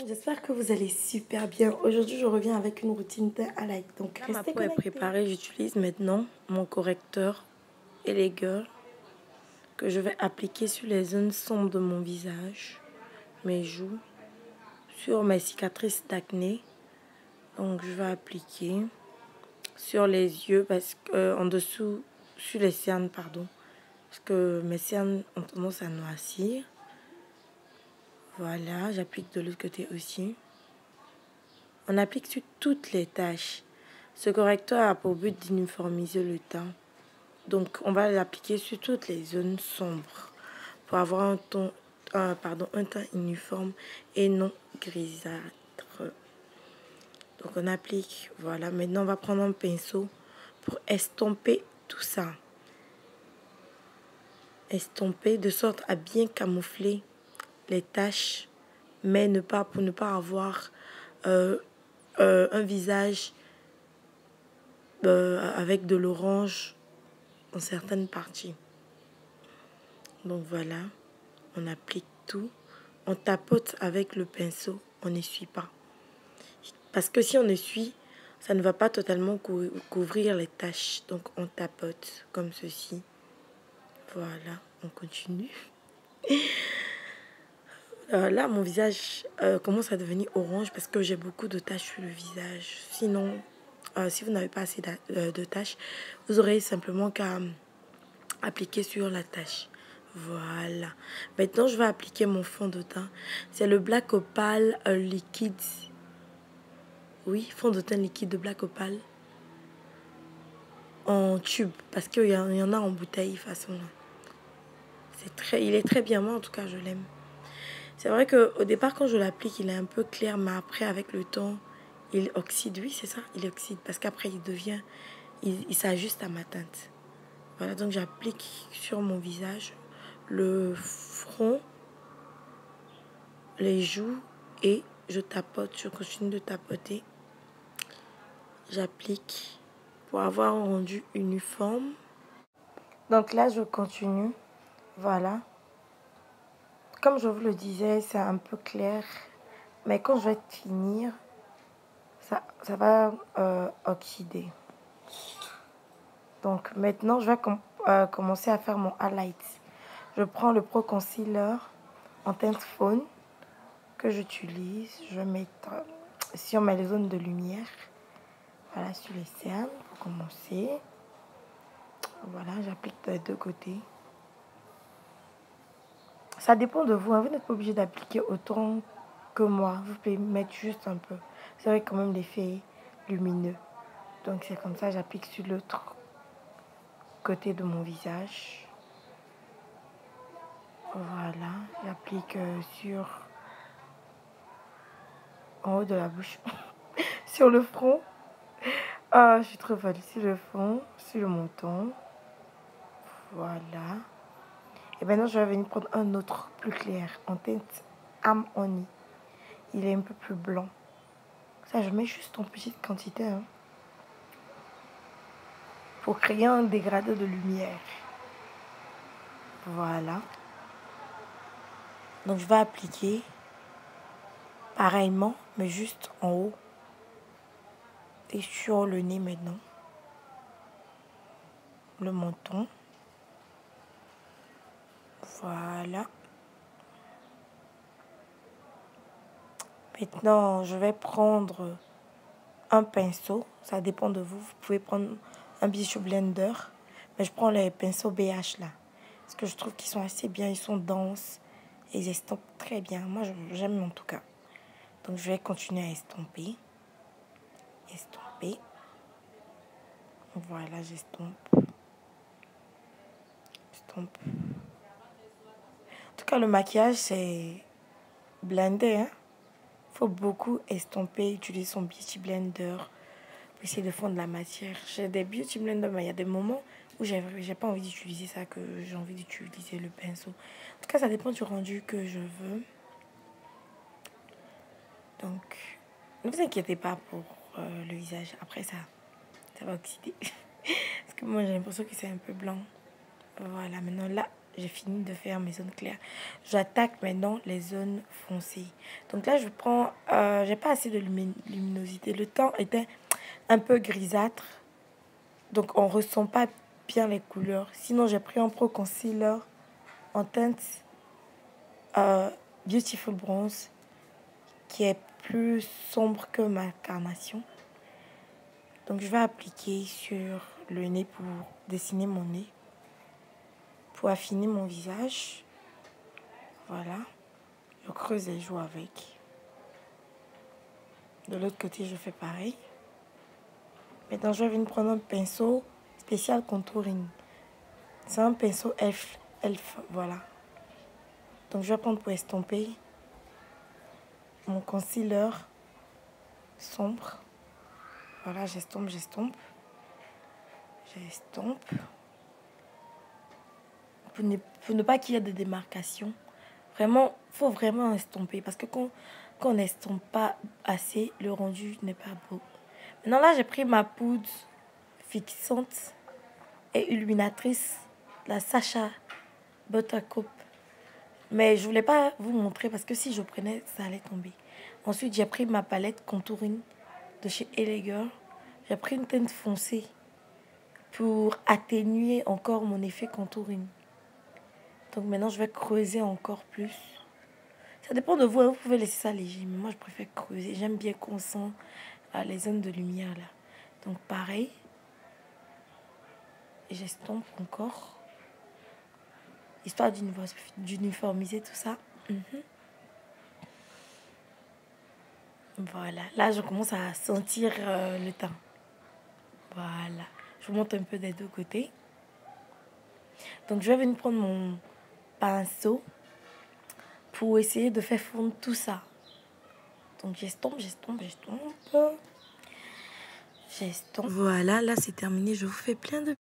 j'espère que vous allez super bien. Aujourd'hui, je reviens avec une routine teint à light. Donc, Là, ma restez peau est connectés. préparée. J'utilise maintenant mon correcteur Elegir que je vais appliquer sur les zones sombres de mon visage, mes joues, sur mes cicatrices d'acné. Donc, je vais appliquer sur les yeux, parce que en dessous, sur les cernes, pardon, parce que mes cernes ont tendance à noircir. Voilà, j'applique de l'autre côté aussi. On applique sur toutes les taches. Ce correcteur a pour but d'uniformiser le teint. Donc, on va l'appliquer sur toutes les zones sombres pour avoir un teint uniforme et non grisâtre. Donc, on applique. Voilà. Maintenant, on va prendre un pinceau pour estomper tout ça. Estomper de sorte à bien camoufler les taches, mais pour ne pas avoir un visage avec de l'orange dans certaines parties. Donc voilà, on applique tout, on tapote avec le pinceau, on n'essuie pas. Parce que si on essuie, ça ne va pas totalement couvrir les taches. Donc on tapote comme ceci. Voilà, on continue. Là, mon visage commence à devenir orange parce que j'ai beaucoup de taches sur le visage. Sinon, si vous n'avez pas assez de taches, vous aurez simplement qu'à appliquer sur la tache. Voilà. Maintenant, je vais appliquer mon fond de teint. C'est le Black Opal liquide. Oui, fond de teint liquide de Black Opal. En tube. Parce qu'il y en a en bouteille façon là. Il est très bien. Moi, en tout cas, je l'aime. C'est vrai qu'au départ, quand je l'applique, il est un peu clair. Mais après, avec le temps, il oxyde. Oui, c'est ça. Il oxyde. Parce qu'après, il s'ajuste à ma teinte. Voilà, donc j'applique sur mon visage le front, les joues et je tapote, je continue de tapoter. J'applique pour avoir un rendu uniforme. Donc là, je continue. Voilà. Comme je vous le disais, c'est un peu clair. Mais quand je vais finir, ça va oxyder. Donc maintenant, je vais commencer à faire mon highlight. Je prends le Pro Concealer en teinte faune que j'utilise. Je vais mettre sur mes zones de lumière. Voilà, sur les cernes pour commencer. Voilà, j'applique des deux côtés. Ça dépend de vous. Hein. Vous n'êtes pas obligé d'appliquer autant que moi. Vous pouvez mettre juste un peu. Vous avez quand même l'effet lumineux. Donc c'est comme ça, j'applique sur l'autre côté de mon visage. Voilà, j'applique en haut de la bouche, sur le front. Ah, je suis trop folle. Sur le front, sur le menton. Voilà. Et maintenant, je vais venir prendre un autre plus clair, en teinte âme honey. Il est un peu plus blanc. Ça, je mets juste en petite quantité. Hein, pour créer un dégradé de lumière. Voilà. Donc, je vais appliquer pareillement, mais juste en haut. Et sur le nez maintenant. Le menton. Voilà. Maintenant, je vais prendre un pinceau. Ça dépend de vous. Vous pouvez prendre un Beauty Blender. Mais je prends les pinceaux BH là. Parce que je trouve qu'ils sont assez bien. Ils sont denses. Et ils estompent très bien. Moi, j'aime en tout cas. Donc, je vais continuer à estomper. Estomper. Voilà, j'estompe. Estompe. En tout cas, le maquillage, c'est blender. Hein? Faut beaucoup estomper, utiliser son Beauty Blender pour essayer de fondre la matière. J'ai des Beauty Blender, mais il y a des moments où j'ai pas envie d'utiliser ça, que j'ai envie d'utiliser le pinceau. En tout cas, ça dépend du rendu que je veux. Donc, ne vous inquiétez pas pour le visage. Après ça va oxyder. Parce que moi, j'ai l'impression que c'est un peu blanc. Voilà, maintenant là, j'ai fini de faire mes zones claires. J'attaque maintenant les zones foncées. Donc là, je prends... j'ai pas assez de luminosité. Le temps était un peu grisâtre. Donc, on ressent pas bien les couleurs. Sinon, j'ai pris un Pro Concealer en teinte Beautiful Bronze qui est plus sombre que ma carnation. Donc, je vais appliquer sur le nez pour dessiner mon nez. Pour affiner mon visage. Voilà. Je creuse les joues avec. De l'autre côté, je fais pareil. Maintenant, je vais venir prendre un pinceau spécial contouring. C'est un pinceau elf, voilà. Donc, je vais prendre pour estomper mon concealer sombre. Voilà, j'estompe. Pour ne pas qu'il y ait de démarcation. Vraiment, il faut vraiment estomper. Parce que quand on n'estompe pas assez, le rendu n'est pas beau. Maintenant, là, j'ai pris ma poudre fixante et illuminatrice, la Sacha Buttercup. Mais je voulais pas vous montrer parce que si je prenais, ça allait tomber. Ensuite, j'ai pris ma palette contouring de chez LA Girl. J'ai pris une teinte foncée pour atténuer encore mon effet contouring. Donc maintenant, je vais creuser encore plus. Ça dépend de vous, hein. Vous pouvez laisser ça léger, mais moi, je préfère creuser. J'aime bien qu'on sent les zones de lumière là. Donc pareil, j'estompe encore, histoire d'uniformiser tout ça. Voilà, là je commence à sentir le teint. Voilà, je vous montre un peu des deux côtés. Donc je vais venir prendre mon pinceau pour essayer de faire fondre tout ça. Donc j'estompe. Voilà, là c'est terminé, je vous fais plein de